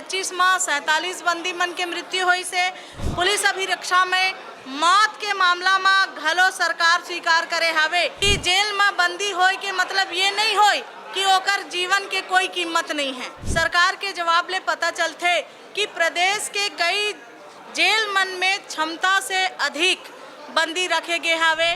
2025 में 47 बंदी मन के मृत्यु हुई से पुलिस अभिरक्षा में मौत के मामला में घलो सरकार स्वीकार करे हवे कि जेल में बंदी होए के मतलब ये नहीं होए कि ओकर जीवन के कोई कीमत नहीं है। सरकार के जवाब ले पता चलते कि प्रदेश के कई जेल मन में क्षमता से अधिक बंदी रखे गए हवे।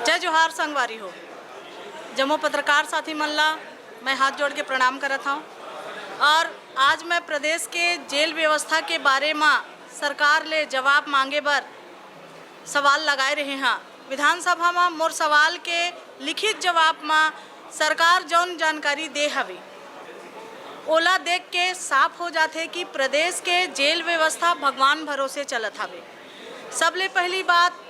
जय जोहार संगवारी हो। जम्मू पत्रकार साथी मल्ला मैं हाथ जोड़ के प्रणाम करता हूँ और आज मैं प्रदेश के जेल व्यवस्था के बारे में सरकार ले जवाब मांगे बर सवाल लगाए रहे हैं। विधानसभा में मोर सवाल के लिखित जवाब में सरकार जौन जानकारी दे हवे ओला देख के साफ हो जाते कि प्रदेश के जेल व्यवस्था भगवान भरोसे चलत हवे। सबले पहली बात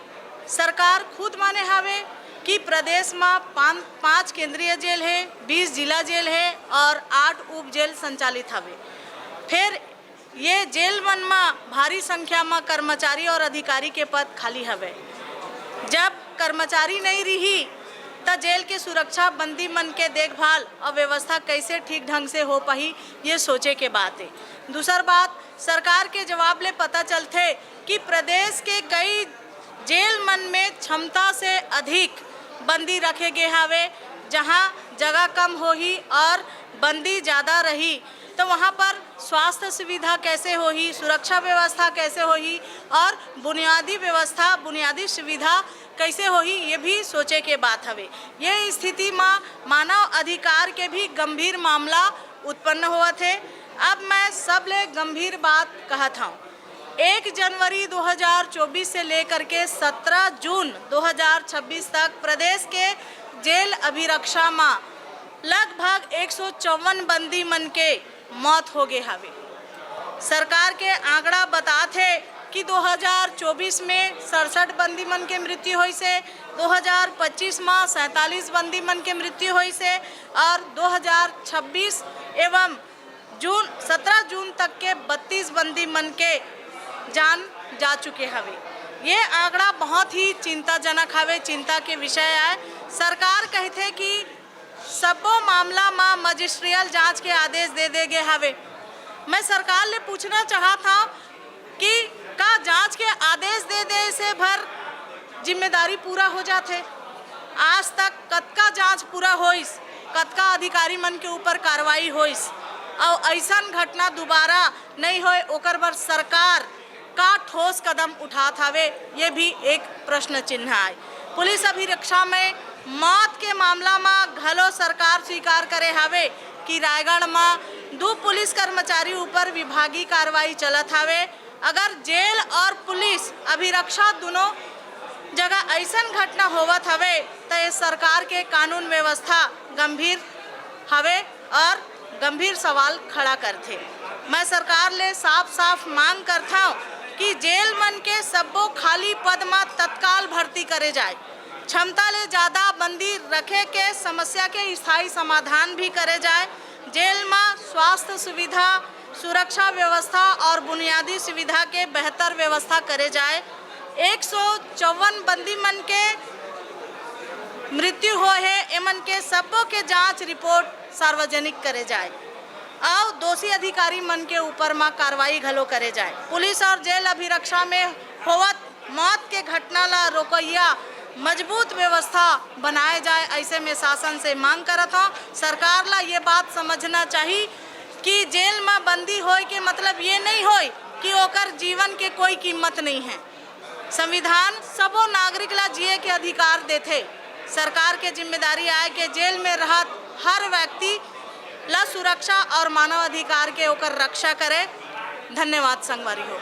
सरकार खुद माने हवे कि प्रदेश में 5 केंद्रीय जेल है, 20 जिला जेल है और 8 उप जेल संचालित हवे। फिर ये जेल मन में भारी संख्या में कर्मचारी और अधिकारी के पद खाली हवे। जब कर्मचारी नहीं रही तो जेल के सुरक्षा बंदी मन के देखभाल और व्यवस्था कैसे ठीक ढंग से हो पाही ये सोचे के बात है। दूसर बात सरकार के जवाब ले पता चलते कि प्रदेश के कई जेल मन में क्षमता से अधिक बंदी रखे गए हवे। जहां जगह कम होही और बंदी ज़्यादा रही तो वहां पर स्वास्थ्य सुविधा कैसे होही, सुरक्षा व्यवस्था कैसे होही और बुनियादी व्यवस्था बुनियादी सुविधा कैसे होही ये भी सोचे के बात हवे। ये स्थिति में मानव अधिकार के भी गंभीर मामला उत्पन्न हुआ थे। अब मैं सबले गंभीर बात कहता हूँ। 1 जनवरी 2024 से लेकर के 17 जून 2026 तक प्रदेश के जेल अभिरक्षा में लगभग 154 बंदी मन के मौत हो गए हवे। सरकार के आंकड़ा बताते कि 2024 में 67 बंदी मन के मृत्यु हुई से, 2025 में 47 बंदी मन के मृत्यु हुई से और 2026 एवं 17 जून तक के 32 बंदी मन के जान जा चुके हवे। ये आंकड़ा बहुत ही चिंताजनक हवे, चिंता के विषय है। सरकार कहते कि सबो मामला में मजिस्ट्रियल जांच के आदेश दे गए हवे। मैं सरकार ले पूछना चाहता हूँ कि का जांच के आदेश दे से भर जिम्मेदारी पूरा हो जाते? आज तक कतका जांच पूरा होइस, कतका अधिकारी मन के ऊपर कार्रवाई होइस और ऐसा घटना दोबारा नहीं होए ओकर बर सरकार का ठोस कदम उठात हवे ये भी एक प्रश्न चिन्ह है। पुलिस अभिरक्षा में मौत के मामला में घलो सरकार स्वीकार करे हवे कि रायगढ़ में 2 पुलिस कर्मचारी ऊपर विभागीय कार्रवाई चलत हवे। अगर जेल और पुलिस अभिरक्षा दोनों जगह ऐसा घटना होवत हवे तो ये सरकार के कानून व्यवस्था गंभीर हवे और गंभीर सवाल खड़ा करते। मैं सरकार ले साफ मांग करता हूँ कि जेल मन के सबो खाली पद में तत्काल भर्ती करे जाए। क्षमता ले ज़्यादा बंदी रखे के समस्या के स्थायी समाधान भी करे जाए। जेल में स्वास्थ्य सुविधा, सुरक्षा व्यवस्था और बुनियादी सुविधा के बेहतर व्यवस्था करे जाए। 154 बंदी मन के मृत्यु हो है एमन के सबों के जांच रिपोर्ट सार्वजनिक करे जाए और दोषी अधिकारी मन के ऊपर में कार्रवाई घलो करे जाए। पुलिस और जेल अभिरक्षा में होवत मौत के घटना ला रोकैया मजबूत व्यवस्था बनाए जाए ऐसे में शासन से मांग करत हूँ। सरकार ला ये बात समझना चाहिए कि जेल में बंदी होए के मतलब ये नहीं होए कि ओकर जीवन के कोई कीमत नहीं है। संविधान सबो नागरिक ला जिए के अधिकार देते। सरकार के जिम्मेदारी आए कि जेल में रहत हर व्यक्ति ला सुरक्षा और मानव अधिकार के ओकर रक्षा करे। धन्यवाद संगवारी हो।